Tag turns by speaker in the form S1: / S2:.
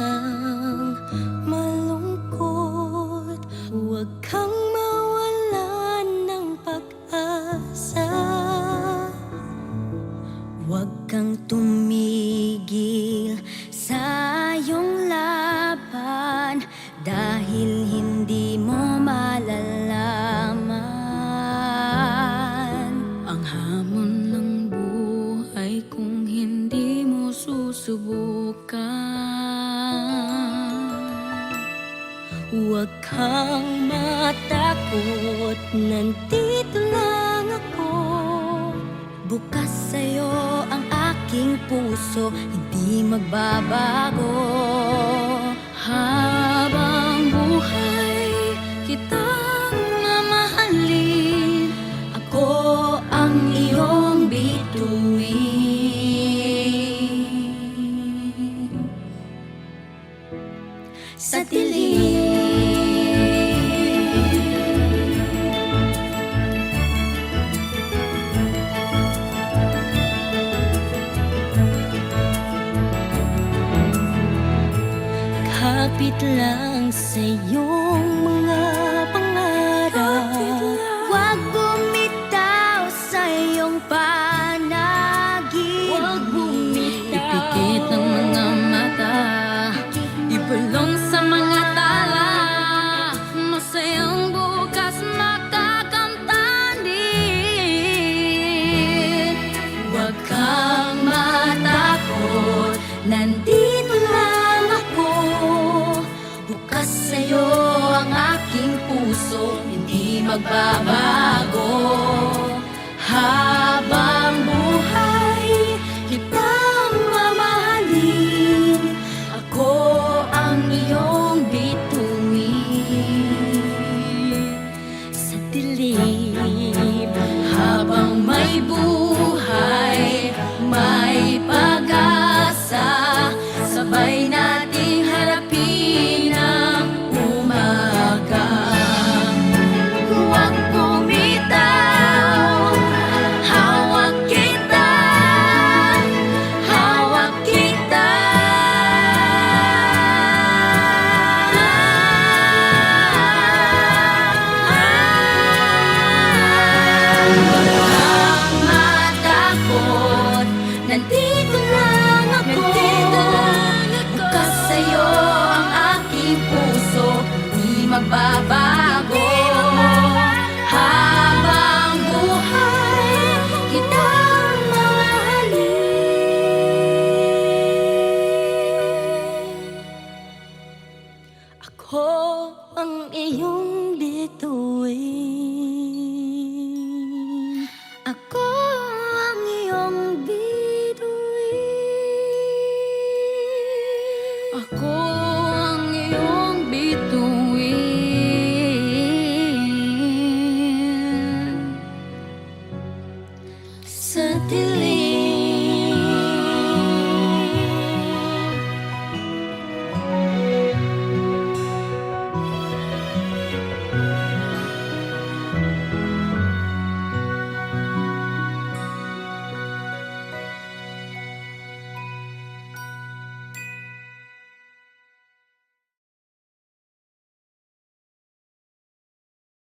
S1: lang malungkot. Huwag kang mawalan ng pag-asa. Huwag kang tumigil sa iyong laban, dahil hindi mo malalaman ang hamon ng buhay kung hindi mo susubukan. Huwag kang matakot, nandito lang ako. Bukas sa'yo ang aking puso, hindi magbabago. Habang buhay kitang mamahalin, ako ang iyong bituin. Sa dilim kapit lang sa iyong mga pangarap. Huwag bumitaw sa iyong panagib. Huwag bumitaw. Ipikit ang mga mata, ipulong sa mga tala. Masayang bukas makakamtan din. Huwag kang matakot, nandito lang ako. Bukas sa'yo ang aking puso, hindi magbabago. Habang buhay kitang mamahalin, ako ang iyong bituin. Sa dilim, habang may buhay, may pag-asa, sabay nating harapin ang umaga. Huwag bumitaw, hawak kita, hawak kita. Huwag kang matakot, nandito lang ako. Bukas sa'yo ang aking puso, di magbabago. Habang buhay kitang mamahalin, ako ang iyong bituin. Ako ang iyong bituin. Ako